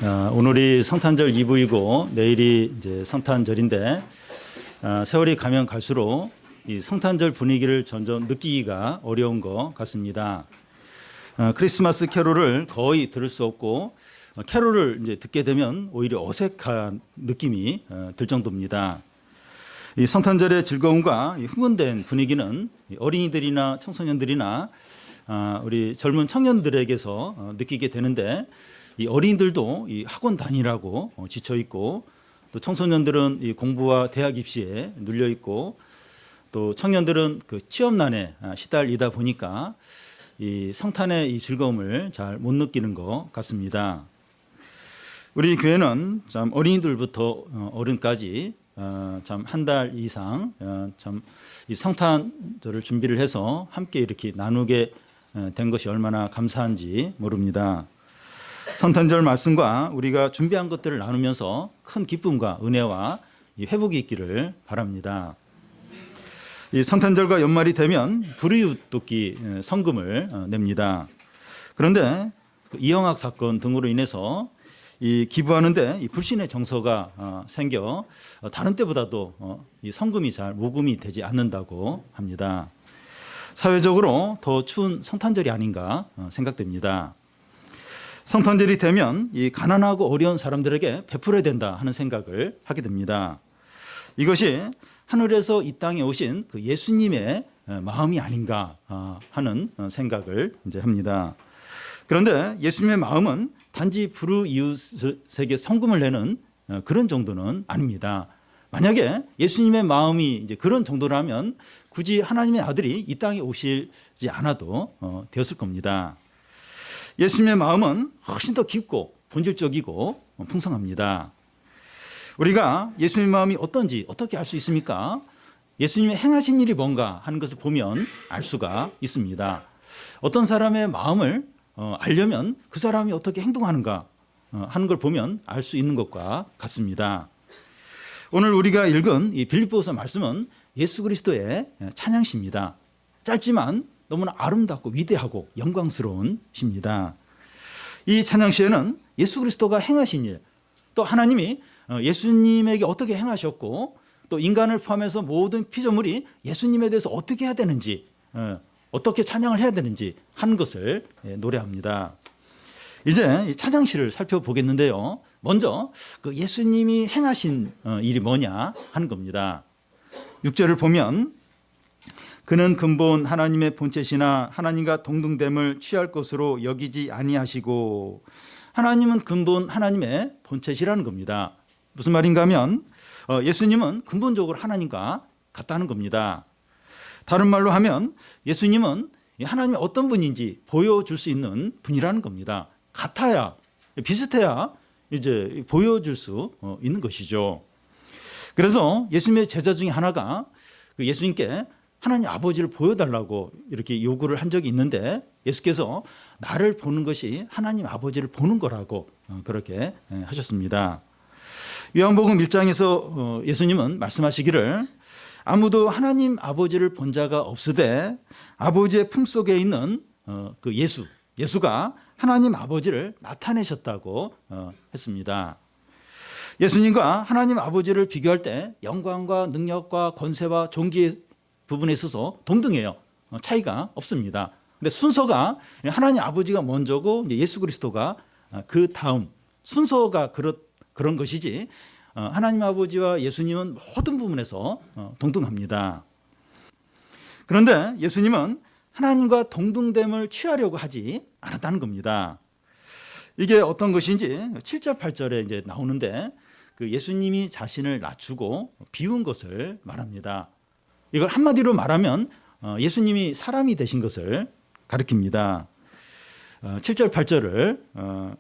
오늘이 성탄절 이브이고 내일이 이제 성탄절인데 세월이 가면 갈수록 이 성탄절 분위기를 점점 느끼기가 어려운 것 같습니다. 크리스마스 캐롤을 거의 들을 수 없고 캐롤을 이제 듣게 되면 오히려 어색한 느낌이 들 정도입니다. 이 성탄절의 즐거움과 이 흥분된 분위기는 어린이들이나 청소년들이나 우리 젊은 청년들에게서 느끼게 되는데, 이 어린이들도 이 학원 다니라고 지쳐 있고, 또 청소년들은 이 공부와 대학 입시에 눌려 있고, 또 청년들은 그 취업난에 시달리다 보니까 이 성탄의 이 즐거움을 잘 못 느끼는 것 같습니다. 우리 교회는 참 어린이들부터 어른까지 참 한 달 이상 참 이 성탄절을 준비를 해서 함께 이렇게 나누게 된 것이 얼마나 감사한지 모릅니다. 성탄절 말씀과 우리가 준비한 것들을 나누면서 큰 기쁨과 은혜와 회복이 있기를 바랍니다. 이 성탄절과 연말이 되면 불이웃돕기 성금을 냅니다. 그런데 이영학 사건 등으로 인해서 이 기부하는데 이 불신의 정서가 생겨 다른 때보다도 이 성금이 잘 모금이 되지 않는다고 합니다. 사회적으로 더 추운 성탄절이 아닌가 생각됩니다. 성탄절이 되면 이 가난하고 어려운 사람들에게 베풀어야 된다 하는 생각을 하게 됩니다. 이것이 하늘에서 이 땅에 오신 그 예수님의 마음이 아닌가 하는 생각을 이제 합니다. 그런데 예수님의 마음은 단지 불우이웃에게 성금을 내는 그런 정도는 아닙니다. 만약에 예수님의 마음이 이제 그런 정도라면 굳이 하나님의 아들이 이 땅에 오시지 않아도 되었을 겁니다. 예수님의 마음은 훨씬 더 깊고 본질적이고 풍성합니다. 우리가 예수님의 마음이 어떤지 어떻게 알 수 있습니까? 예수님의 행하신 일이 뭔가 하는 것을 보면 알 수가 있습니다. 어떤 사람의 마음을 알려면 그 사람이 어떻게 행동하는가 하는 걸 보면 알 수 있는 것과 같습니다. 오늘 우리가 읽은 이 빌립보서 말씀은 예수 그리스도의 찬양시입니다. 짧지만 너무나 아름답고 위대하고 영광스러운 시입니다. 이 찬양시에는 예수 그리스도가 행하신 일, 또 하나님이 예수님에게 어떻게 행하셨고, 또 인간을 포함해서 모든 피조물이 예수님에 대해서 어떻게 해야 되는지, 어떻게 찬양을 해야 되는지 하는 것을 노래합니다. 이제 이 찬양시를 살펴보겠는데요. 먼저 그 예수님이 행하신 일이 뭐냐 하는 겁니다. 6절을 보면 그는 근본 하나님의 본체시나 하나님과 동등됨을 취할 것으로 여기지 아니하시고, 하나님은 근본 하나님의 본체시라는 겁니다. 무슨 말인가 하면 예수님은 근본적으로 하나님과 같다는 겁니다. 다른 말로 하면 예수님은 하나님이 어떤 분인지 보여줄 수 있는 분이라는 겁니다. 같아야, 비슷해야 이제 보여줄 수 있는 것이죠. 그래서 예수님의 제자 중에 하나가 예수님께 하나님 아버지를 보여달라고 이렇게 요구를 한 적이 있는데, 예수께서 나를 보는 것이 하나님 아버지를 보는 거라고 그렇게 하셨습니다. 요한복음 1장에서 예수님은 말씀하시기를 아무도 하나님 아버지를 본 자가 없으되 아버지의 품속에 있는 그 예수가 하나님 아버지를 나타내셨다고 했습니다. 예수님과 하나님 아버지를 비교할 때 영광과 능력과 권세와 존귀의 부분에 있어서 동등해요. 차이가 없습니다. 근데 순서가 하나님 아버지가 먼저고 예수 그리스도가 그 다음, 순서가 그런 것이지 하나님 아버지와 예수님은 모든 부분에서 동등합니다. 그런데 예수님은 하나님과 동등됨을 취하려고 하지 않았다는 겁니다. 이게 어떤 것인지 7절 8절에 이제 나오는데, 그 예수님이 자신을 낮추고 비운 것을 말합니다. 이걸 한마디로 말하면 예수님이 사람이 되신 것을 가리킵니다. 7절 8절을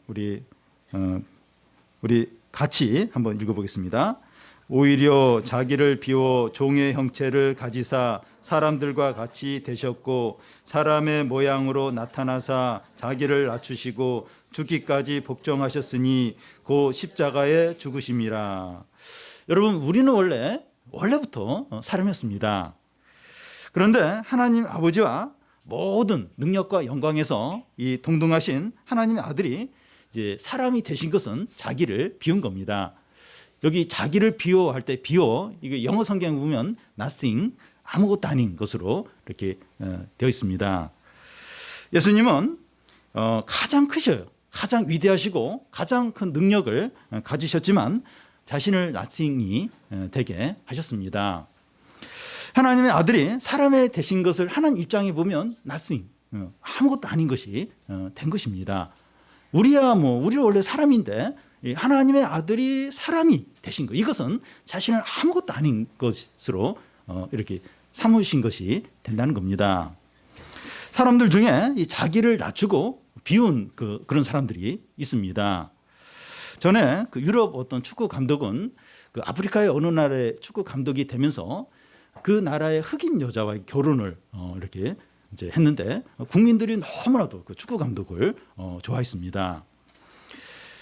우리 같이 한번 읽어보겠습니다. 오히려 자기를 비워 종의 형체를 가지사 사람들과 같이 되셨고 사람의 모양으로 나타나사 자기를 낮추시고 죽기까지 복종하셨으니 곧 십자가에 죽으심이라. 여러분, 우리는 원래부터 사람이었습니다. 그런데 하나님 아버지와 모든 능력과 영광에서 이 동등하신 하나님의 아들이 이제 사람이 되신 것은 자기를 비운 겁니다. 여기 자기를 비워 할 때 비워, 이게 영어 성경 보면 nothing, 아무것도 아닌 것으로 이렇게 되어 있습니다. 예수님은 가장 크셔요. 가장 위대하시고 가장 큰 능력을 가지셨지만 자신을 nothing이 되게 하셨습니다. 하나님의 아들이 사람의 되신 것을 하나님 입장에 보면 nothing, 아무것도 아닌 것이 된 것입니다. 우리야 우리 원래 사람인데 하나님의 아들이 사람이 되신 것, 이것은 자신을 아무것도 아닌 것으로 이렇게 삼으신 것이 된다는 겁니다. 사람들 중에 이 자기를 낮추고 비운 그런 사람들이 있습니다. 전에 그 유럽 어떤 축구 감독은 그 아프리카의 어느 나라의 축구 감독이 되면서 그 나라의 흑인 여자와 결혼을 이렇게 이제 했는데 국민들이 너무나도 그 축구 감독을 좋아했습니다.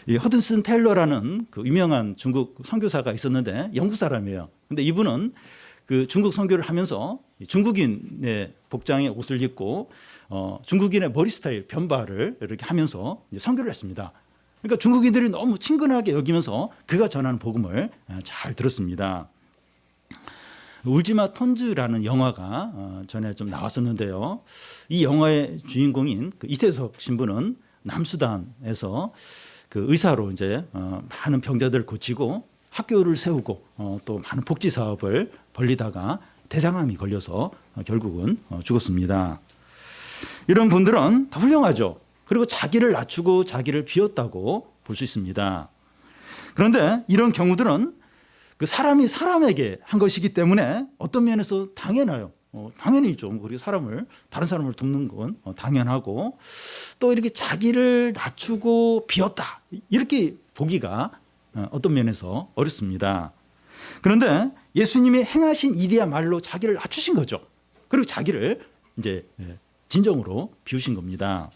이 허든슨 테일러라는 그 유명한 중국 선교사가 있었는데 영국 사람이에요. 근데 이분은 그 중국 선교를 하면서 중국인의 복장의 옷을 입고 중국인의 머리 스타일 변발을 이렇게 하면서 이제 선교를 했습니다. 그러니까 중국인들이 너무 친근하게 여기면서 그가 전하는 복음을 잘 들었습니다. 울지마 톤즈라는 영화가 전에 좀 나왔었는데요. 이 영화의 주인공인 그 이태석 신부는 남수단에서 그 의사로 이제 많은 병자들을 고치고 학교를 세우고 또 많은 복지 사업을 벌리다가 대장암이 걸려서 결국은 죽었습니다. 이런 분들은 다 훌륭하죠. 그리고 자기를 낮추고 자기를 비웠다고 볼 수 있습니다. 그런데 이런 경우들은 그 사람이 사람에게 한 것이기 때문에 어떤 면에서 당연해요. 당연히 좀 우리 다른 사람을 돕는 건 당연하고, 또 이렇게 자기를 낮추고 비웠다 이렇게 보기가 어떤 면에서 어렵습니다. 그런데 예수님이 행하신 일이야말로 자기를 낮추신 거죠. 그리고 자기를 이제 진정으로 비우신 겁니다.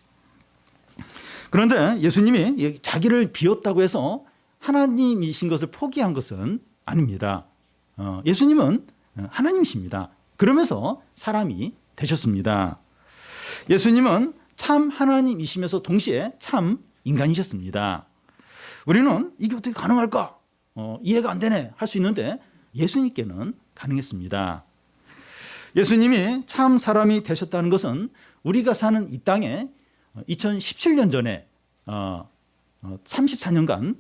그런데 예수님이 자기를 비웠다고 해서 하나님이신 것을 포기한 것은 아닙니다. 예수님은 하나님이십니다. 그러면서 사람이 되셨습니다. 예수님은 참 하나님이시면서 동시에 참 인간이셨습니다. 우리는 이게 어떻게 가능할까? 이해가 안 되네 할 수 있는데 예수님께는 가능했습니다. 예수님이 참 사람이 되셨다는 것은 우리가 사는 이 땅에 2017년 전에 34년간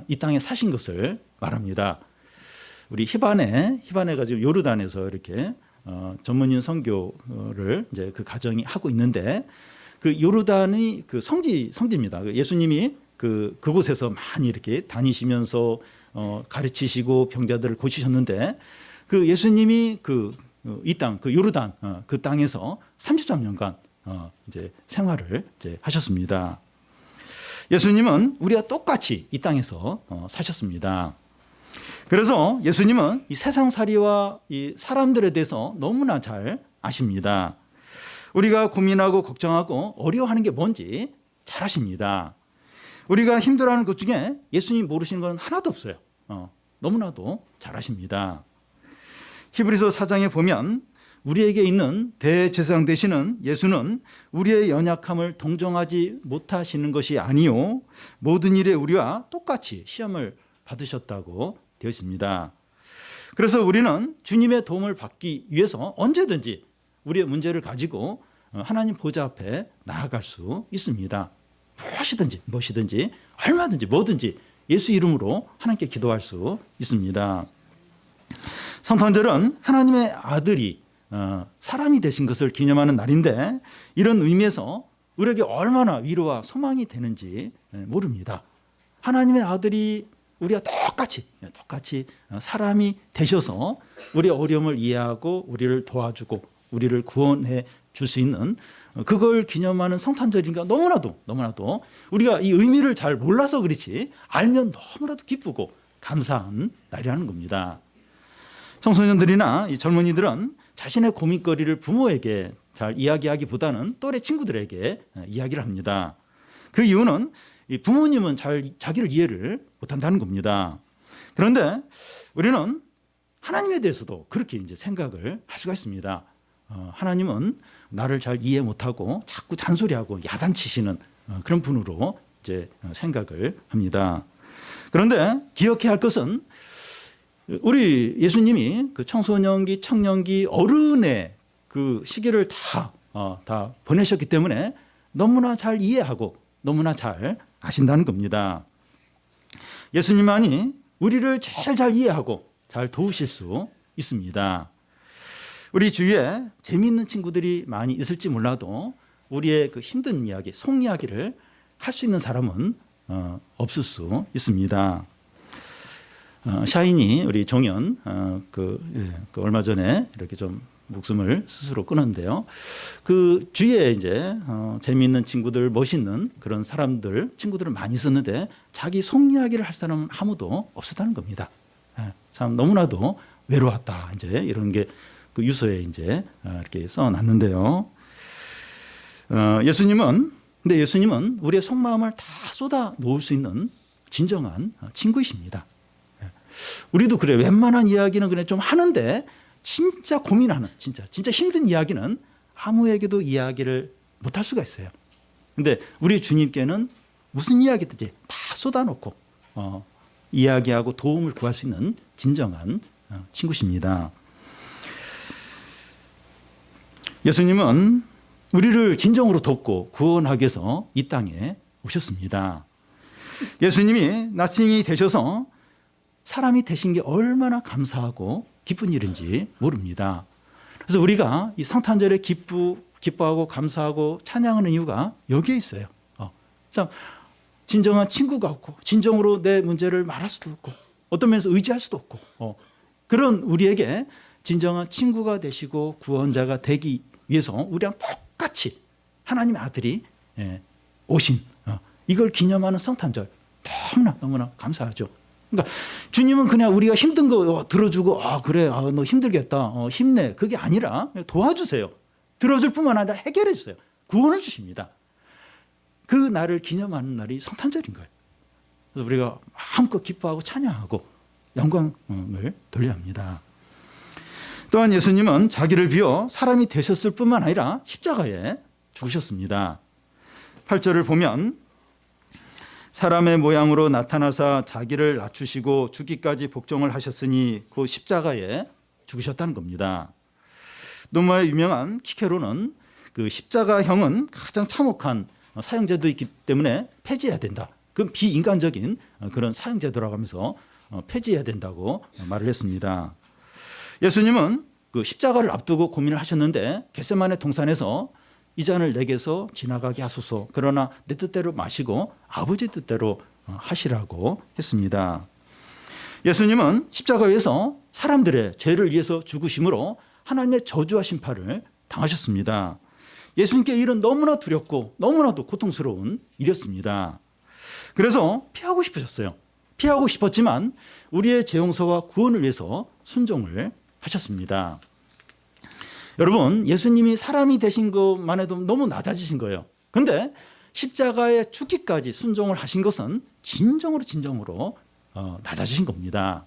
이 땅에 사신 것을 말합니다. 우리 히바네가 지금 요르단에서 이렇게 전문인 선교를 이제 그 가정이 하고 있는데, 그 요르단이 그 성지입니다. 예수님이 그곳에서 많이 이렇게 다니시면서 가르치시고 병자들을 고치셨는데, 그 예수님이 이 땅, 그 요르단 그 땅에서 33년간 이제 생활을 이제 하셨습니다. 예수님은 우리와 똑같이 이 땅에서 사셨습니다. 그래서 예수님은 이 세상살이와 이 사람들에 대해서 너무나 잘 아십니다. 우리가 고민하고 걱정하고 어려워하는 게 뭔지 잘 아십니다. 우리가 힘들어하는 것 중에 예수님 모르시는 건 하나도 없어요. 너무나도 잘 아십니다. 히브리서 4장에 보면 우리에게 있는 대제사장 되시는 예수는 우리의 연약함을 동정하지 못하시는 것이 아니요 모든 일에 우리와 똑같이 시험을 받으셨다고 되어 있습니다. 그래서 우리는 주님의 도움을 받기 위해서 언제든지 우리의 문제를 가지고 하나님 보좌 앞에 나아갈 수 있습니다. 무엇이든지 얼마든지 뭐든지 예수 이름으로 하나님께 기도할 수 있습니다. 성탄절은 하나님의 아들이 사람이 되신 것을 기념하는 날인데, 이런 의미에서 우리에게 얼마나 위로와 소망이 되는지 모릅니다. 하나님의 아들이 우리가 똑같이 사람이 되셔서 우리의 어려움을 이해하고 우리를 도와주고 우리를 구원해 줄 수 있는 그걸 기념하는 성탄절인가 너무나도 우리가 이 의미를 잘 몰라서 그렇지 알면 너무나도 기쁘고 감사한 날이라는 겁니다. 청소년들이나 이 젊은이들은 자신의 고민거리를 부모에게 잘 이야기하기보다는 또래 친구들에게 이야기를 합니다. 그 이유는 이 부모님은 자기를 이해를 못한다는 겁니다. 그런데 우리는 하나님에 대해서도 그렇게 이제 생각을 할 수가 있습니다. 하나님은 나를 잘 이해 못하고 자꾸 잔소리하고 야단치시는 그런 분으로 이제 생각을 합니다. 그런데 기억해야 할 것은 우리 예수님이 그 청소년기, 청년기, 어른의 그 시기를 다 보내셨기 때문에 너무나 잘 이해하고 너무나 잘 아신다는 겁니다. 예수님만이 우리를 제일 잘 이해하고 잘 도우실 수 있습니다. 우리 주위에 재미있는 친구들이 많이 있을지 몰라도 우리의 그 힘든 이야기, 속 이야기를 할 수 있는 사람은 없을 수 있습니다. 샤이니 우리 종현 그 얼마 전에 이렇게 좀 목숨을 스스로 끊었는데요. 그 주위에 이제 재미있는 친구들, 멋있는 그런 사람들, 친구들은 많이 있었는데 자기 속 이야기를 할 사람은 아무도 없었다는 겁니다. 참 너무나도 외로웠다. 이제 이런 게 그 유서에 이제 이렇게 써놨는데요. 예수님은 우리의 속마음을 다 쏟아 놓을 수 있는 진정한 친구이십니다. 우리도 그래. 웬만한 이야기는 그냥 좀 하는데 진짜 고민하는 진짜 힘든 이야기는 아무에게도 이야기를 못할 수가 있어요. 근데 우리 주님께는 무슨 이야기든지 다 쏟아놓고 이야기하고 도움을 구할 수 있는 진정한 친구십니다. 예수님은 우리를 진정으로 돕고 구원하기 위해서 이 땅에 오셨습니다. 예수님이 나싱이 되셔서 사람이 되신 게 얼마나 감사하고 기쁜 일인지 모릅니다. 그래서 우리가 이 성탄절에 기뻐하고 감사하고 찬양하는 이유가 여기에 있어요. 참 진정한 친구가 없고 진정으로 내 문제를 말할 수도 없고 어떤 면에서 의지할 수도 없고 그런 우리에게 진정한 친구가 되시고 구원자가 되기 위해서 우리랑 똑같이 하나님의 아들이 오신 이걸 기념하는 성탄절 너무나 감사하죠. 그러니까 주님은 그냥 우리가 힘든 거 들어주고 그래 너 힘들겠다 힘내 그게 아니라 도와주세요. 들어줄 뿐만 아니라 해결해 주세요. 구원을 주십니다. 그 날을 기념하는 날이 성탄절인 거예요. 그래서 우리가 마음껏 기뻐하고 찬양하고 영광을 돌려야 합니다. 또한 예수님은 자기를 비워 사람이 되셨을 뿐만 아니라 십자가에 죽으셨습니다. 8절을 보면 사람의 모양으로 나타나사 자기를 낮추시고 죽기까지 복종을 하셨으니 그 십자가에 죽으셨다는 겁니다. 로마의 유명한 키케로는 그 십자가형은 가장 참혹한 사형제도 있기 때문에 폐지해야 된다. 그건 비인간적인 그런 사형제도라고 하면서 폐지해야 된다고 말을 했습니다. 예수님은 그 십자가를 앞두고 고민을 하셨는데 겟세마네 동산에서 이 잔을 내게서 지나가게 하소서. 그러나 내 뜻대로 마시고 아버지 뜻대로 하시라고 했습니다. 예수님은 십자가에서 사람들의 죄를 위해서 죽으심으로 하나님의 저주와 심판을 당하셨습니다. 예수님께 일은 너무나 두렵고 너무나도 고통스러운 일이었습니다. 그래서 피하고 싶으셨어요. 피하고 싶었지만 우리의 죄 용서와 구원을 위해서 순종을 하셨습니다. 여러분, 예수님이 사람이 되신 것만 해도 너무 낮아지신 거예요. 그런데 십자가에 죽기까지 순종을 하신 것은 진정으로 낮아지신 겁니다.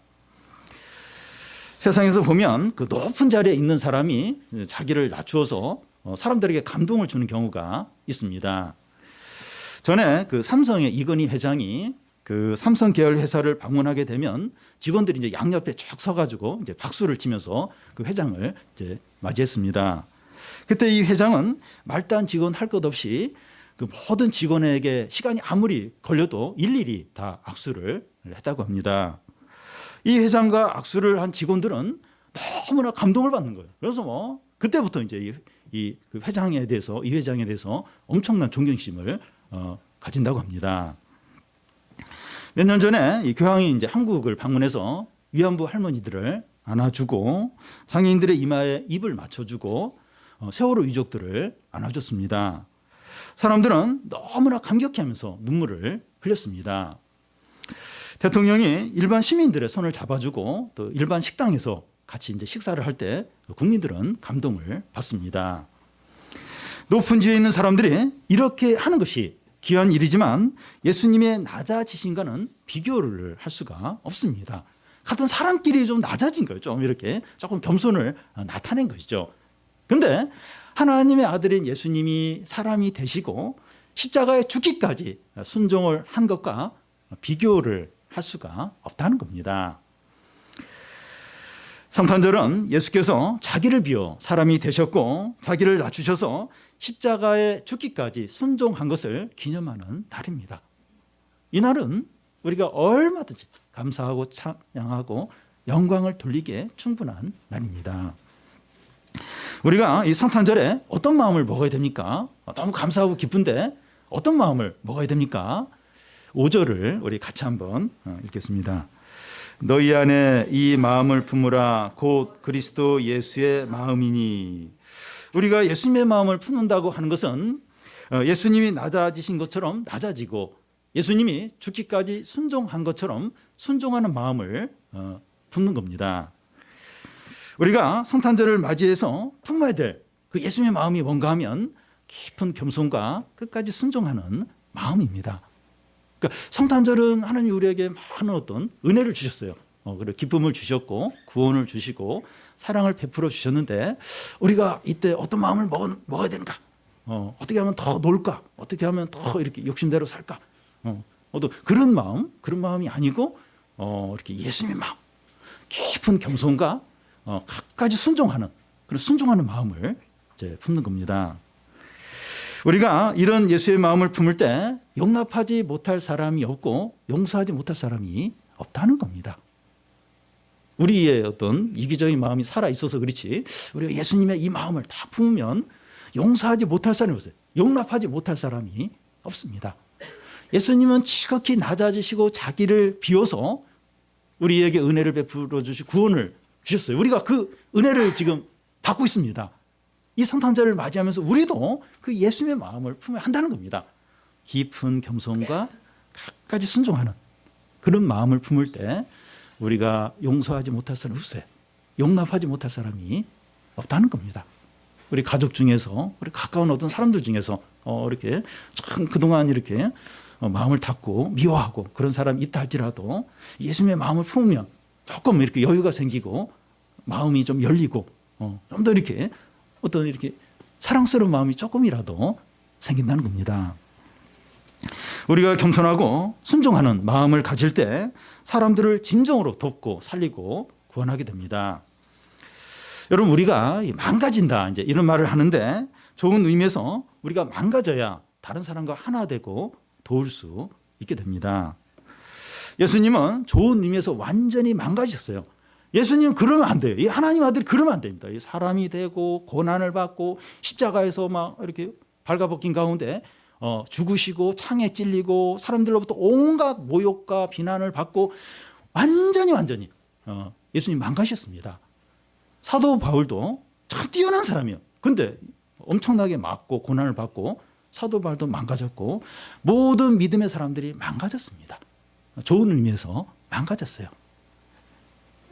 세상에서 보면 그 높은 자리에 있는 사람이 자기를 낮추어서 사람들에게 감동을 주는 경우가 있습니다. 전에 그 삼성의 이건희 회장이 그 삼성 계열 회사를 방문하게 되면 직원들이 이제 양옆에 쭉 서가지고 이제 박수를 치면서 그 회장을 이제 맞이했습니다. 그때 이 회장은 말단 직원 할 것 없이 그 모든 직원에게 시간이 아무리 걸려도 일일이 다 악수를 했다고 합니다. 이 회장과 악수를 한 직원들은 너무나 감동을 받는 거예요. 그래서 그때부터 이제 이 회장에 대해서 이 회장에 대해서 엄청난 존경심을 가진다고 합니다. 몇 년 전에 이 교황이 이제 한국을 방문해서 위안부 할머니들을 안아주고 장애인들의 이마에 입을 맞춰주고 세월호 유족들을 안아줬습니다. 사람들은 너무나 감격해하면서 눈물을 흘렸습니다. 대통령이 일반 시민들의 손을 잡아주고 또 일반 식당에서 같이 이제 식사를 할 때 국민들은 감동을 받습니다. 높은 지위에 있는 사람들이 이렇게 하는 것이 귀한 일이지만 예수님의 낮아지신과는 비교를 할 수가 없습니다. 같은 사람끼리 좀 낮아진 거예요. 좀 이렇게 조금 겸손을 나타낸 것이죠. 그런데 하나님의 아들인 예수님이 사람이 되시고 십자가에 죽기까지 순종을 한 것과 비교를 할 수가 없다는 겁니다. 성탄절은 예수께서 자기를 비워 사람이 되셨고 자기를 낮추셔서 십자가에 죽기까지 순종한 것을 기념하는 날입니다. 이 날은 우리가 얼마든지 감사하고 찬양하고 영광을 돌리기에 충분한 날입니다. 우리가 이 성탄절에 어떤 마음을 먹어야 됩니까? 너무 감사하고 기쁜데 어떤 마음을 먹어야 됩니까? 5절을 우리 같이 한번 읽겠습니다. 너희 안에 이 마음을 품으라 곧 그리스도 예수의 마음이니. 우리가 예수님의 마음을 품는다고 하는 것은 예수님이 낮아지신 것처럼 낮아지고 예수님이 죽기까지 순종한 것처럼 순종하는 마음을 품는 겁니다. 우리가 성탄절을 맞이해서 품어야 될 그 예수님의 마음이 뭔가 하면 깊은 겸손과 끝까지 순종하는 마음입니다. 그러니까 성탄절은 하나님이 우리에게 많은 어떤 은혜를 주셨어요. 그리고 기쁨을 주셨고 구원을 주시고 사랑을 베풀어 주셨는데 우리가 이때 어떤 마음을 먹어야 되는가? 어떻게 하면 더 놀까? 어떻게 하면 더 이렇게 욕심대로 살까? 어떤 그런 마음이 아니고 이렇게 예수님의 마음, 깊은 겸손과 끝까지 순종하는 그런 순종하는 마음을 이제 품는 겁니다. 우리가 이런 예수의 마음을 품을 때 용납하지 못할 사람이 없고 용서하지 못할 사람이 없다는 겁니다. 우리의 어떤 이기적인 마음이 살아 있어서 그렇지 우리가 예수님의 이 마음을 다 품으면 용서하지 못할 사람이 없어요. 용납하지 못할 사람이 없습니다. 예수님은 지극히 낮아지시고 자기를 비워서 우리에게 은혜를 베풀어 주시고 구원을 주셨어요. 우리가 그 은혜를 지금 받고 있습니다. 이 성탄절을 맞이하면서 우리도 그 예수님의 마음을 품어야 한다는 겁니다. 깊은 겸손과 끝까지 순종하는 그런 마음을 품을 때 우리가 용서하지 못할 사람이 없어요. 용납하지 못할 사람이 없다는 겁니다. 우리 가족 중에서 우리 가까운 어떤 사람들 중에서 이렇게 참 그동안 이렇게 마음을 닫고 미워하고 그런 사람이 있다 할지라도 예수님의 마음을 품으면 조금 이렇게 여유가 생기고 마음이 좀 열리고 좀 더 이렇게 어떤 이렇게 사랑스러운 마음이 조금이라도 생긴다는 겁니다. 우리가 겸손하고 순종하는 마음을 가질 때 사람들을 진정으로 돕고 살리고 구원하게 됩니다. 여러분 우리가 망가진다 이제 이런 말을 하는데 좋은 의미에서 우리가 망가져야 다른 사람과 하나 되고 도울 수 있게 됩니다. 예수님은 좋은 의미에서 완전히 망가지셨어요. 예수님 그러면 안 돼요. 이 하나님 아들이 그러면 안 됩니다. 사람이 되고 고난을 받고 십자가에서 막 이렇게 발가벗긴 가운데 죽으시고 창에 찔리고 사람들로부터 온갖 모욕과 비난을 받고 완전히 예수님 망가셨습니다. 사도 바울도 참 뛰어난 사람이에요. 근데 엄청나게 맞고 고난을 받고 사도 바울도 망가졌고 모든 믿음의 사람들이 망가졌습니다. 좋은 의미에서 망가졌어요.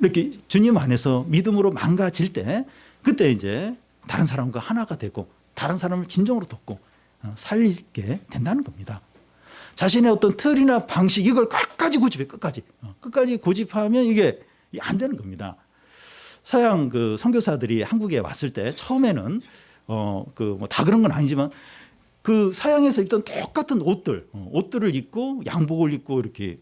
이렇게 주님 안에서 믿음으로 망가질 때 그때 이제 다른 사람과 하나가 되고 다른 사람을 진정으로 돕고 살리게 된다는 겁니다. 자신의 어떤 틀이나 방식 이걸 끝까지 고집해 끝까지 고집하면 이게 안 되는 겁니다. 서양 그 선교사들이 한국에 왔을 때 처음에는 다 그런 건 아니지만 그 서양에서 입던 똑같은 옷들을 입고 양복을 입고 이렇게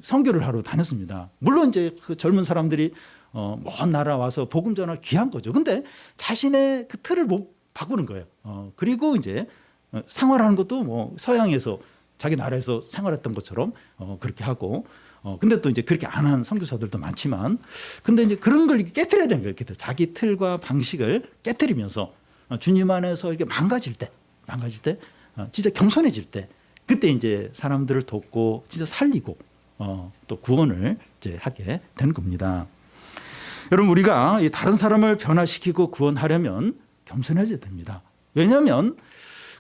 선교를 하러 다녔습니다. 물론 이제 그 젊은 사람들이 먼 나라 와서 복음 전할 귀한 거죠. 근데 자신의 그 틀을 못 바꾸는 거예요. 그리고 이제 생활하는 것도 뭐 서양에서 자기 나라에서 생활했던 것처럼 그렇게 하고 근데 또 이제 그렇게 안 한 선교사들도 많지만 근데 이제 그런 걸 깨트려야 되는 거예요. 자기 틀과 방식을 깨트리면서 주님 안에서 이렇게 망가질 때 진짜 겸손해질 때 그때 이제 사람들을 돕고 진짜 살리고 또 구원을 이제 하게 되는 겁니다. 여러분 우리가 다른 사람을 변화시키고 구원하려면 겸손해져야 됩니다. 왜냐하면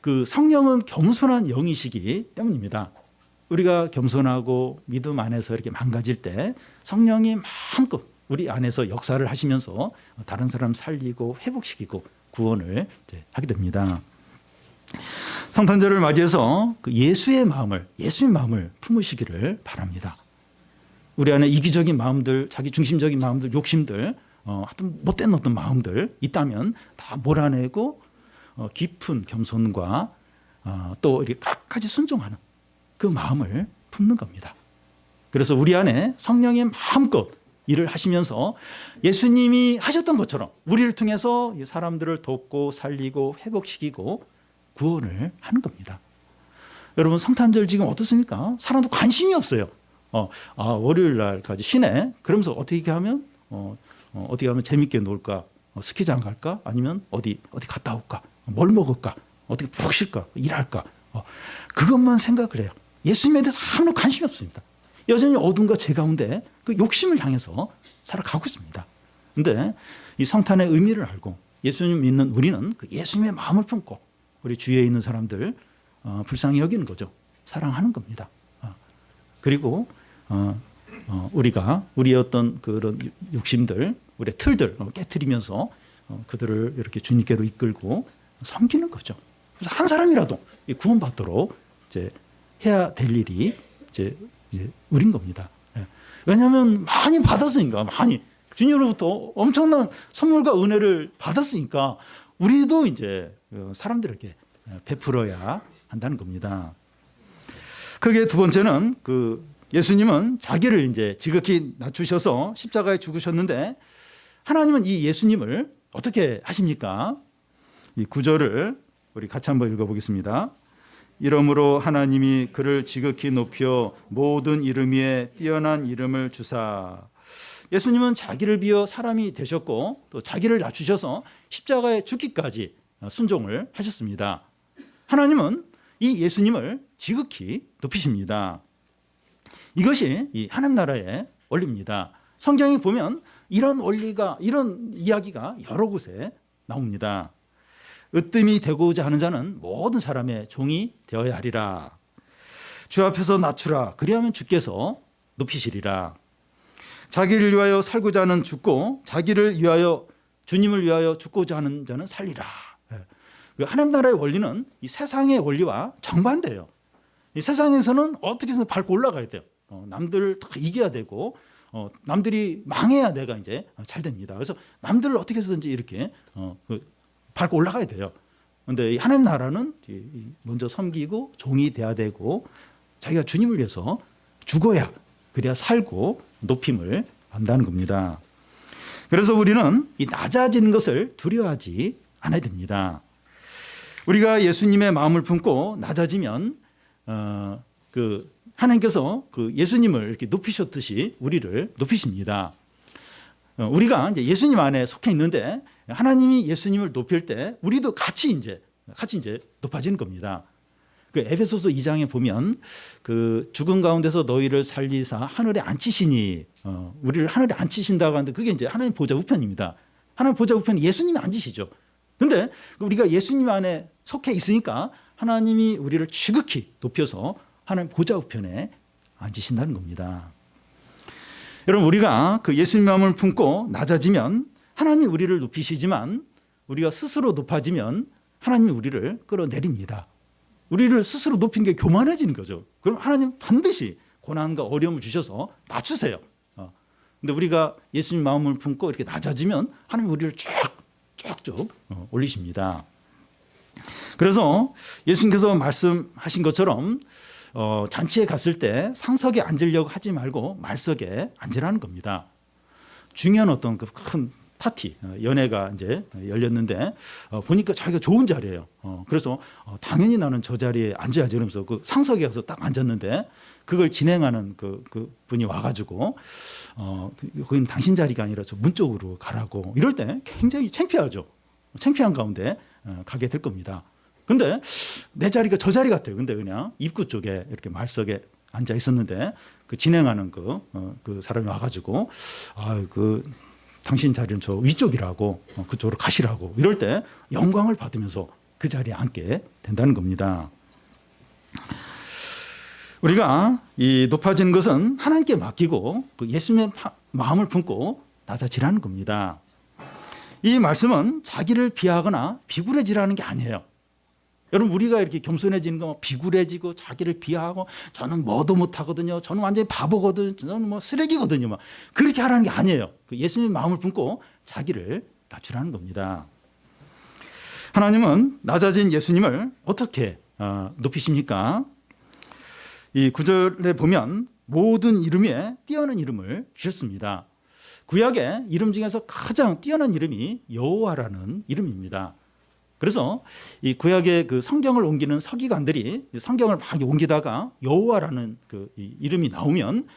그 성령은 겸손한 영이시기 때문입니다. 우리가 겸손하고 믿음 안에서 이렇게 망가질 때 성령이 마음껏 우리 안에서 역사를 하시면서 다른 사람 살리고 회복시키고 구원을 이제 하게 됩니다. 성탄절을 맞이해서 그 예수의 마음을 품으시기를 바랍니다. 우리 안에 이기적인 마음들, 자기 중심적인 마음들, 욕심들, 하여튼 못된 어떤 마음들 있다면 다 몰아내고 깊은 겸손과 또 이렇게 끝까지 순종하는 그 마음을 품는 겁니다. 그래서 우리 안에 성령의 마음껏 일을 하시면서 예수님이 하셨던 것처럼 우리를 통해서 사람들을 돕고 살리고 회복시키고 구원을 하는 겁니다. 여러분 성탄절 지금 어떻습니까? 사람도 관심이 없어요. 월요일 날까지 쉬네. 그러면서 어떻게 하면 어떻게 하면 재밌게 놀까? 스키장 갈까? 아니면 어디 갔다 올까? 뭘 먹을까? 어떻게 푹 쉴까? 일할까? 그것만 생각을 해요. 예수님에 대해서 아무런 관심이 없습니다. 여전히 어둠과 죄 가운데 그 욕심을 향해서 살아가고 있습니다. 그런데 이 성탄의 의미를 알고 예수님 믿는 우리는 그 예수님의 마음을 품고 우리 주위에 있는 사람들 불쌍히 여기는 거죠. 사랑하는 겁니다. 그리고 우리가 우리의 어떤 그런 욕심들, 우리의 틀들 깨트리면서 그들을 이렇게 주님께로 이끌고 섬기는 거죠. 그래서 한 사람이라도 구원받도록 이제 해야 될 일이 이제 우린 겁니다. 왜냐하면 많이 받았으니까, 많이 주님으로부터 엄청난 선물과 은혜를 받았으니까 우리도 이제 사람들에게 베풀어야 한다는 겁니다. 그게 두 번째는 그 예수님은 자기를 이제 지극히 낮추셔서 십자가에 죽으셨는데 하나님은 이 예수님을 어떻게 하십니까? 이 구절을 우리 같이 한번 읽어보겠습니다. 이러므로 하나님이 그를 지극히 높여 모든 이름 위에 뛰어난 이름을 주사. 예수님은 자기를 비워 사람이 되셨고 또 자기를 낮추셔서 십자가에 죽기까지 순종을 하셨습니다. 하나님은 이 예수님을 지극히 높이십니다. 이것이 이 하나님 나라의 원리입니다. 성경에 보면 이런 원리가, 이런 이야기가 여러 곳에 나옵니다. 으뜸이 되고자 하는 자는 모든 사람의 종이 되어야 하리라. 주 앞에서 낮추라. 그리하면 주께서 높이시리라. 자기를 위하여 살고자 하는 죽고 자기를 위하여 주님을 위하여 죽고자 하는 자는 살리라. 하나님 나라의 원리는 이 세상의 원리와 정반대예요. 이 세상에서는 어떻게 해서 밟고 올라가야 돼요. 남들을 다 이겨야 되고 남들이 망해야 내가 이제 잘 됩니다. 그래서 남들을 어떻게 해서든지 이렇게 밟고 올라가야 돼요. 그런데 하나님 나라는 먼저 섬기고 종이 돼야 되고 자기가 주님을 위해서 죽어야 그래야 살고 높임을 받는다는 겁니다. 그래서 우리는 이 낮아지는 것을 두려워하지 않아야 됩니다. 우리가 예수님의 마음을 품고 낮아지면 그 하나님께서 그 예수님을 이렇게 높이셨듯이 우리를 높이십니다. 우리가 이제 예수님 안에 속해 있는데 하나님이 예수님을 높일 때 우리도 같이 이제 높아지는 겁니다. 그 에베소서 2장에 보면 그 죽은 가운데서 너희를 살리사 하늘에 앉히시니 우리를 하늘에 앉히신다고 하는데 그게 이제 하나님 보좌 우편입니다. 하나님 보좌 우편이 예수님이 앉으시죠. 그런데 우리가 예수님 안에 속해 있으니까 하나님이 우리를 지극히 높여서 하나님 보좌 우편에 앉으신다는 겁니다. 여러분 우리가 그 예수님 마음을 품고 낮아지면 하나님이 우리를 높이시지만 우리가 스스로 높아지면 하나님이 우리를 끌어내립니다. 우리를 스스로 높인 게 교만해지는 거죠. 그럼 하나님 반드시 고난과 어려움을 주셔서 낮추세요. 근데 우리가 예수님 마음을 품고 이렇게 낮아지면 하나님 우리를 쭉쭉 올리십니다. 그래서 예수님께서 말씀하신 것처럼 잔치에 갔을 때 상석에 앉으려고 하지 말고 말석에 앉으라는 겁니다. 중요한 어떤 그 큰 파티, 연회가 이제 열렸는데 보니까 자기가 좋은 자리예요. 그래서 당연히 나는 저 자리에 앉아야지 그러면서 그 상석에 가서 딱 앉았는데 그걸 진행하는 그 분이 와가지고 거기는 당신 자리가 아니라 저 문 쪽으로 가라고 이럴 때 굉장히 창피하죠. 창피한 가운데 가게 될 겁니다. 근데 내 자리가 저 자리 같아요. 근데 그냥 입구 쪽에 이렇게 말석에 앉아 있었는데 그 진행하는 그 사람이 와가지고 당신 자리는 저 위쪽이라고 그쪽으로 가시라고 이럴 때 영광을 받으면서 그 자리에 앉게 된다는 겁니다. 우리가 이 높아지는 것은 하나님께 맡기고 그 예수님의 마음을 품고 낮아지라는 겁니다. 이 말씀은 자기를 비하하거나 비굴해지라는 게 아니에요. 여러분 우리가 이렇게 겸손해지는 거 비굴해지고 자기를 비하하고 저는 뭐도 못하거든요. 저는 완전히 바보거든요. 저는 뭐 쓰레기거든요. 막 그렇게 하라는 게 아니에요. 그 예수님의 마음을 품고 자기를 낮추라는 겁니다. 하나님은 낮아진 예수님을 어떻게 높이십니까? 이 구절에 보면 모든 이름 위에 뛰어난 이름을 주셨습니다. 구약의 이름 중에서 가장 뛰어난 이름이 여호와라는 이름입니다. 그래서 이 구약의 그 성경을 옮기는 서기관들이 성경을 막 옮기다가 여호와라는 그 이름이 나오면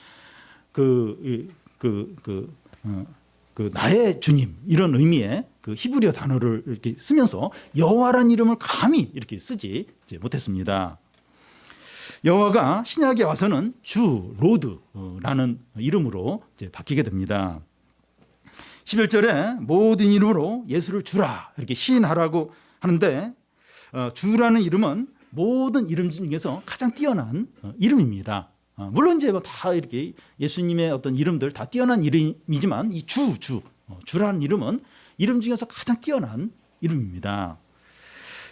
나의 주님 이런 의미의 그 히브리어 단어를 이렇게 쓰면서 여호와라는 이름을 감히 이렇게 쓰지 못했습니다. 여호와가 신약에 와서는 주 로드라는 이름으로 이제 바뀌게 됩니다. 11절에 모든 이름으로 예수를 주라 이렇게 시인하라고 하는데 주라는 이름은 모든 이름 중에서 가장 뛰어난 이름입니다. 물론 이제 다 이렇게 예수님의 어떤 이름들 다 뛰어난 이름이지만 이 주라는 이름은 이름 중에서 가장 뛰어난 이름입니다.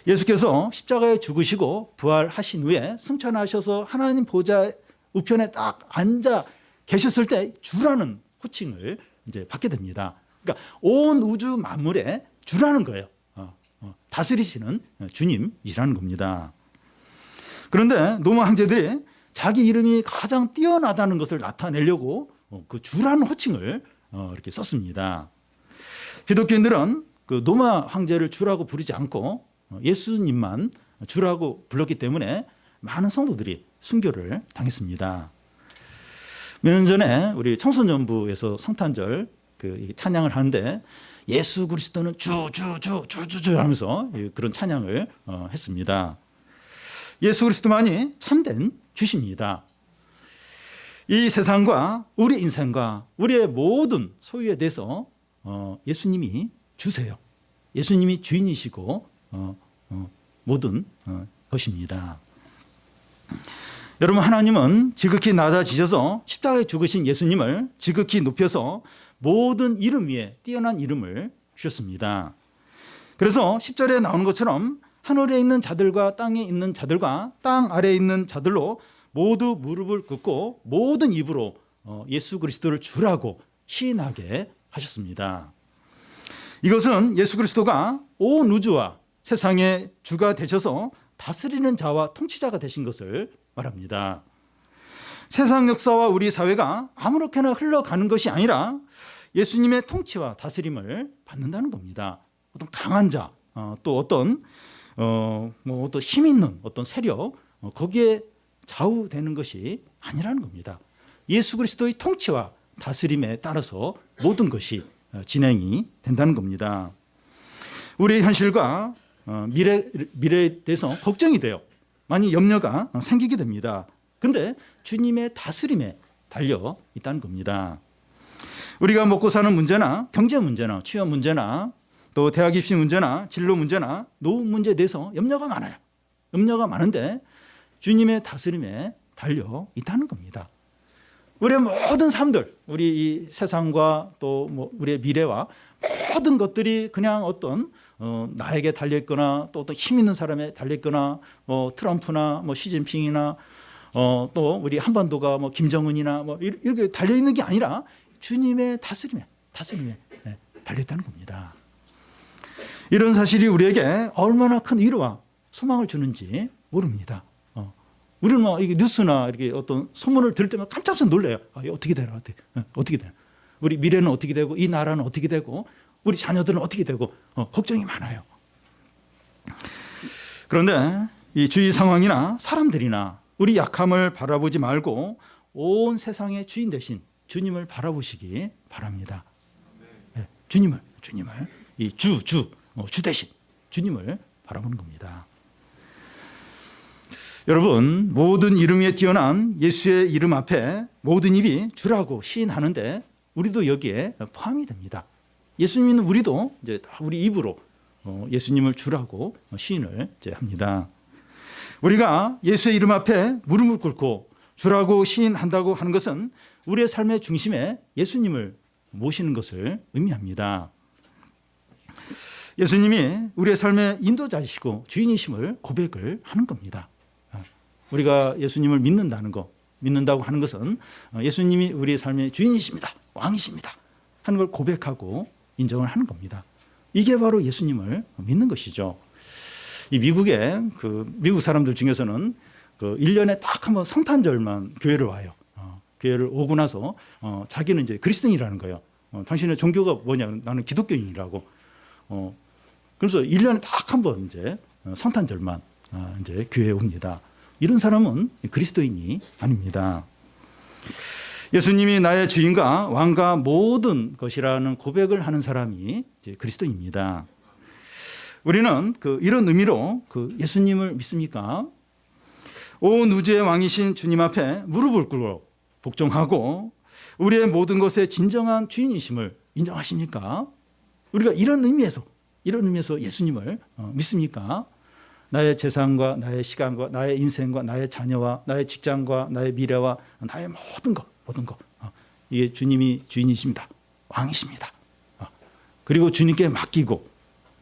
예수께서 십자가에 죽으시고 부활하신 후에 승천하셔서 하나님 보좌 우편에 딱 앉아 계셨을 때 주라는 호칭을 이제 받게 됩니다. 그러니까 온 우주 만물에 주라는 거예요. 다스리시는 주님이라는 겁니다. 그런데 로마 황제들이 자기 이름이 가장 뛰어나다는 것을 나타내려고 그 주라는 호칭을 이렇게 썼습니다. 기독교인들은 그 로마 황제를 주라고 부르지 않고 예수님만 주라고 불렀기 때문에 많은 성도들이 순교를 당했습니다. 몇 년 전에 우리 청소년부에서 성탄절 그 찬양을 하는데 예수 그리스도는 주 하면서 그런 찬양을 했습니다. 예수 그리스도만이 참된 주십니다. 이 세상과 우리 인생과 우리의 모든 소유에 대해서 예수님이 주세요. 예수님이 주인이시고 모든 것입니다. 여러분, 하나님은 지극히 낮아지셔서 십자가에 죽으신 예수님을 지극히 높여서 모든 이름 위에 뛰어난 이름을 주셨습니다. 그래서 10절에 나오는 것처럼 하늘에 있는 자들과 땅에 있는 자들과 땅 아래에 있는 자들로 모두 무릎을 꿇고 모든 입으로 예수 그리스도를 주라고 시인하게 하셨습니다. 이것은 예수 그리스도가 온 우주와 세상의 주가 되셔서 다스리는 자와 통치자가 되신 것을 말합니다. 세상 역사와 우리 사회가 아무렇게나 흘러가는 것이 아니라 예수님의 통치와 다스림을 받는다는 겁니다. 어떤 강한 자, 또 어떤 힘 있는 어떤 세력, 거기에 좌우되는 것이 아니라는 겁니다. 예수 그리스도의 통치와 다스림에 따라서 모든 것이 진행이 된다는 겁니다. 우리의 현실과 미래에 대해서 걱정이 돼요. 많이 염려가 생기게 됩니다. 그런데 주님의 다스림에 달려 있다는 겁니다. 우리가 먹고 사는 문제나 경제 문제나 취업 문제나 또 대학 입시 문제나 진로 문제나 노후 문제에 대해서 염려가 많아요. 염려가 많은데 주님의 다스림에 달려 있다는 겁니다. 우리의 모든 삶들, 우리 이 세상과 또 우리의 미래와 모든 것들이 그냥 어떤 나에게 달려 있거나 또 어떤 힘 있는 사람에 달려 있거나 트럼프나 시진핑이나 또 우리 한반도가 김정은이나 이렇게 달려 있는 게 아니라 주님의 다스림에 달려 있다는 겁니다. 이런 사실이 우리에게 얼마나 큰 위로와 소망을 주는지 모릅니다. 우리는 이게 뉴스나 이렇게 어떤 소문을 들을 때마다 깜짝 놀래요. 이게 어떻게 되나, 어떻게 되나. 우리 미래는 어떻게 되고, 이 나라는 어떻게 되고, 우리 자녀들은 어떻게 되고, 걱정이 많아요. 그런데 이 주위 상황이나 사람들이나 우리 약함을 바라보지 말고 온 세상의 주인 대신 주님을 바라보시기 바랍니다. 네, 주님을 이 주 대신 주님을 바라보는 겁니다. 여러분, 모든 이름 위에 뛰어난 예수의 이름 앞에 모든 입이 주라고 시인하는데 우리도 여기에 포함이 됩니다. 예수 믿는 우리도 이제 우리 입으로 예수님을 주라고 시인을 이제 합니다. 우리가 예수의 이름 앞에 무릎을 꿇고 주라고 시인한다고 하는 것은 우리의 삶의 중심에 예수님을 모시는 것을 의미합니다. 예수님이 우리의 삶의 인도자이시고 주인이심을 고백을 하는 겁니다. 우리가 예수님을 믿는다고 하는 것은 예수님이 우리의 삶의 주인이십니다. 왕이십니다. 하는 걸 고백하고 인정을 하는 겁니다. 이게 바로 예수님을 믿는 것이죠. 이 미국의 미국 사람들 중에서는 1년에 딱 한 번 성탄절만 교회를 와요. 교회를 오고 나서 자기는 이제 그리스도인이라는 거예요. 당신의 종교가 뭐냐? 나는 기독교인이라고. 그래서 1년에 딱 한 번 이제 성탄절만 이제 교회에 옵니다. 이런 사람은 그리스도인이 아닙니다. 예수님이 나의 주인과 왕과 모든 것이라는 고백을 하는 사람이 이제 그리스도입니다. 우리는 이런 의미로 예수님을 믿습니까? 온 우주의 왕이신 주님 앞에 무릎을 꿇고 복종하고 우리의 모든 것의 진정한 주인이심을 인정하십니까? 우리가 이런 의미에서 예수님을 믿습니까? 나의 재산과 나의 시간과 나의 인생과 나의 자녀와 나의 직장과 나의 미래와 나의 모든 것 이게 주님이 주인이십니다. 왕이십니다. 그리고 주님께 맡기고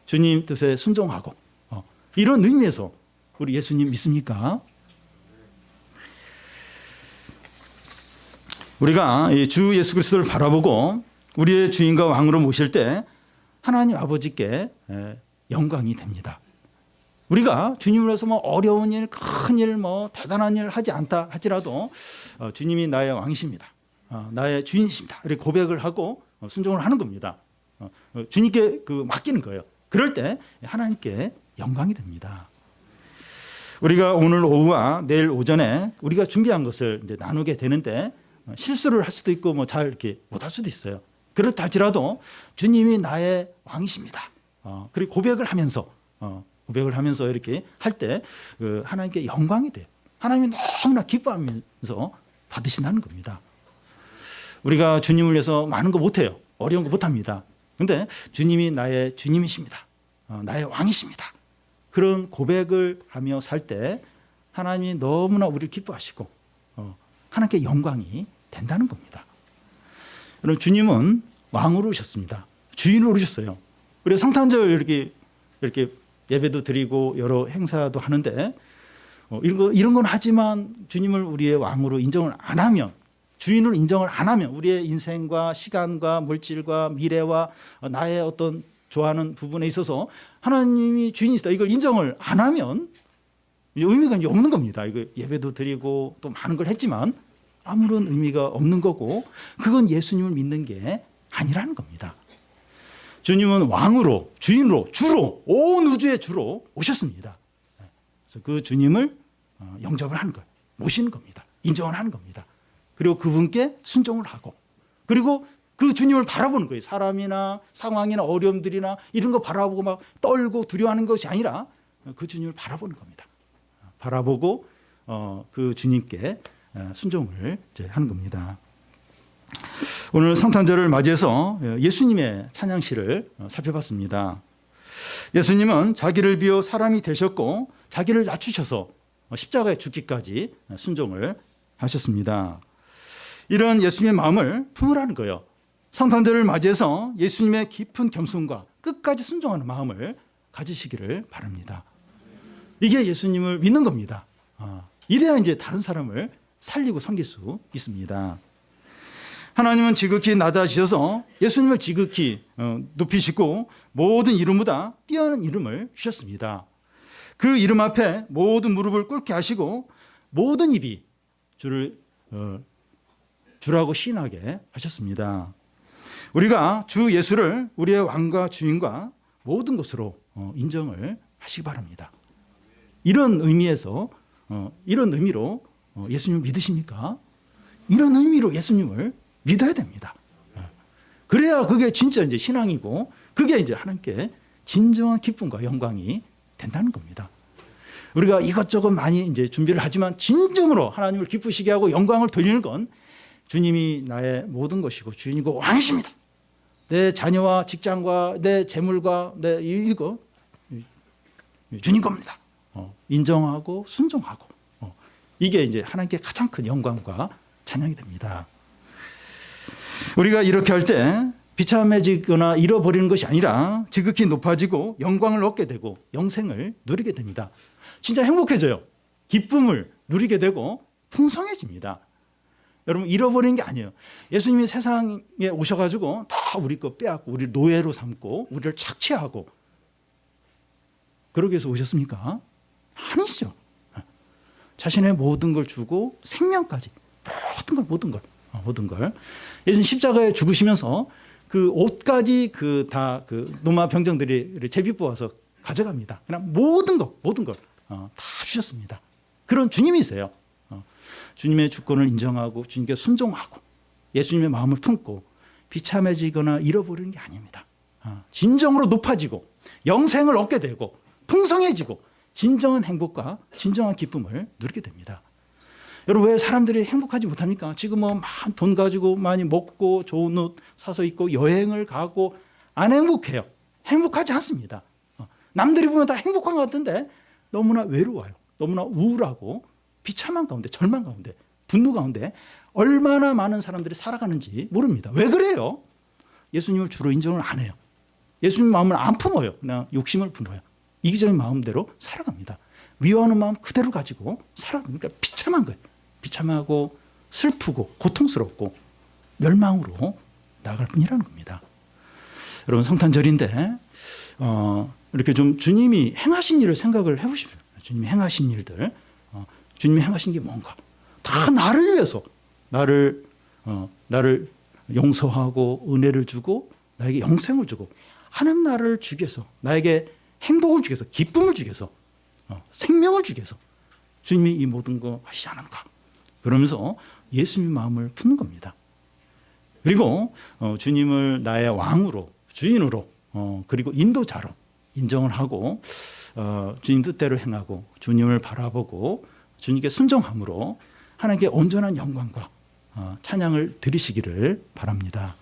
주님 뜻에 순종하고 이런 의미에서 우리 예수님 믿습니까? 우리가 주 예수 그리스도를 바라보고 우리의 주인과 왕으로 모실 때 하나님 아버지께 영광이 됩니다. 우리가 주님을 위해서 어려운 일, 큰 일, 대단한 일을 하지 않다 하지라도 주님이 나의 왕이십니다. 나의 주인이십니다. 이렇게 고백을 하고 순종을 하는 겁니다. 주님께 맡기는 거예요. 그럴 때 하나님께 영광이 됩니다. 우리가 오늘 오후와 내일 오전에 우리가 준비한 것을 이제 나누게 되는데 실수를 할 수도 있고 잘 이렇게 못할 수도 있어요. 그렇다 할지라도 주님이 나의 왕이십니다. 그리고 고백을 하면서 이렇게 할 때 하나님께 영광이 돼요. 하나님이 너무나 기뻐하면서 받으신다는 겁니다. 우리가 주님을 위해서 많은 거 못해요. 어려운 거 못합니다. 그런데 주님이 나의 주님이십니다. 나의 왕이십니다. 그런 고백을 하며 살 때 하나님이 너무나 우리를 기뻐하시고 하나님께 영광이 된다는 겁니다. 여러분, 주님은 왕으로 오셨습니다. 주인으로 오셨어요. 우리가 성탄절 이렇게 예배도 드리고 여러 행사도 하는데 이런 건 하지만 주님을 우리의 왕으로 인정을 안 하면, 주인으로 인정을 안 하면 우리의 인생과 시간과 물질과 미래와 나의 어떤 좋아하는 부분에 있어서 하나님이 주인이시다 이걸 인정을 안 하면 의미가 이제 없는 겁니다. 이거 예배도 드리고 또 많은 걸 했지만 아무런 의미가 없는 거고, 그건 예수님을 믿는 게 아니라는 겁니다. 주님은 왕으로, 주인으로, 주로, 온 우주의 주로 오셨습니다. 그래서 그 주님을 영접을 하는 거예요. 모시는 겁니다. 인정을 하는 겁니다. 그리고 그분께 순종을 하고, 그리고 그 주님을 바라보는 거예요. 사람이나 상황이나 어려움들이나 이런 거 바라보고 막 떨고 두려워하는 것이 아니라 그 주님을 바라보는 겁니다. 바라보고 그 주님께 순종을 이제 하는 겁니다. 오늘 성탄절을 맞이해서 예수님의 찬양시를 살펴봤습니다. 예수님은 자기를 비워 사람이 되셨고 자기를 낮추셔서 십자가에 죽기까지 순종을 하셨습니다. 이런 예수님의 마음을 품으라는 거예요. 성탄절을 맞이해서 예수님의 깊은 겸손과 끝까지 순종하는 마음을 가지시기를 바랍니다. 이게 예수님을 믿는 겁니다. 이래야 이제 다른 사람을 살리고 섬길 수 있습니다. 하나님은 지극히 낮아지셔서 예수님을 지극히 높이시고 모든 이름보다 뛰어난 이름을 주셨습니다. 그 이름 앞에 모든 무릎을 꿇게 하시고 모든 입이 주라고 시인하게 하셨습니다. 우리가 주 예수를 우리의 왕과 주인과 모든 것으로 인정을 하시기 바랍니다. 이런 의미에서 이런 의미로 예수님을 믿으십니까? 이런 의미로 예수님을 믿어야 됩니다. 그래야 그게 진짜 이제 신앙이고 그게 이제 하나님께 진정한 기쁨과 영광이 된다는 겁니다. 우리가 이것저것 많이 이제 준비를 하지만 진정으로 하나님을 기쁘시게 하고 영광을 돌리는 건 주님이 나의 모든 것이고 주인이고 왕이십니다. 내 자녀와 직장과 내 재물과 내 이거 주님 겁니다. 인정하고 순종하고 이게 이제 하나님께 가장 큰 영광과 찬양이 됩니다. 우리가 이렇게 할 때 비참해지거나 잃어버리는 것이 아니라 지극히 높아지고 영광을 얻게 되고 영생을 누리게 됩니다. 진짜 행복해져요. 기쁨을 누리게 되고 풍성해집니다. 여러분, 잃어버리는 게 아니에요. 예수님이 세상에 오셔가지고 다 우리 거 빼앗고 우리 노예로 삼고 우리를 착취하고 그러기 위해서 오셨습니까? 아니죠. 자신의 모든 걸 주고 생명까지 모든 걸 예수님 십자가에 죽으시면서 그 옷까지 다 로마 병정들이 제비 뽑아서 가져갑니다. 그냥 모든 걸 다 주셨습니다. 그런 주님이세요. 주님의 주권을 인정하고 주님께 순종하고 예수님의 마음을 품고 비참해지거나 잃어버리는 게 아닙니다. 진정으로 높아지고 영생을 얻게 되고 풍성해지고 진정한 행복과 진정한 기쁨을 누리게 됩니다. 여러분, 왜 사람들이 행복하지 못합니까? 지금 돈 가지고 많이 먹고 좋은 옷 사서 입고 여행을 가고 안 행복해요. 행복하지 않습니다. 남들이 보면 다 행복한 것 같은데 너무나 외로워요. 너무나 우울하고 비참한 가운데, 절망 가운데, 분노 가운데 얼마나 많은 사람들이 살아가는지 모릅니다. 왜 그래요? 예수님을 주로 인정을 안 해요. 예수님 마음을 안 품어요. 그냥 욕심을 품어요. 이기적인 마음대로 살아갑니다. 미워하는 마음 그대로 가지고 살아갑니까? 비참한 거예요. 비참하고 슬프고 고통스럽고 멸망으로 나아갈 뿐이라는 겁니다. 여러분, 성탄절인데 이렇게 좀 주님이 행하신 일을 생각을 해보십시오. 주님이 행하신 일들, 주님이 행하신 게 뭔가 다 나를 위해서 나를 용서하고 은혜를 주고 나에게 영생을 주고 하나님 나라를 주기 위해서 나에게 행복을 주기 위해서 기쁨을 주기 위해서 생명을 주기 위해서 주님이 이 모든 거 하시지 않은가. 그러면서 예수님 마음을 품는 겁니다. 그리고 주님을 나의 왕으로 주인으로 그리고 인도자로 인정을 하고 주님 뜻대로 행하고 주님을 바라보고 주님께 순종함으로 하나님께 온전한 영광과 찬양을 드리시기를 바랍니다.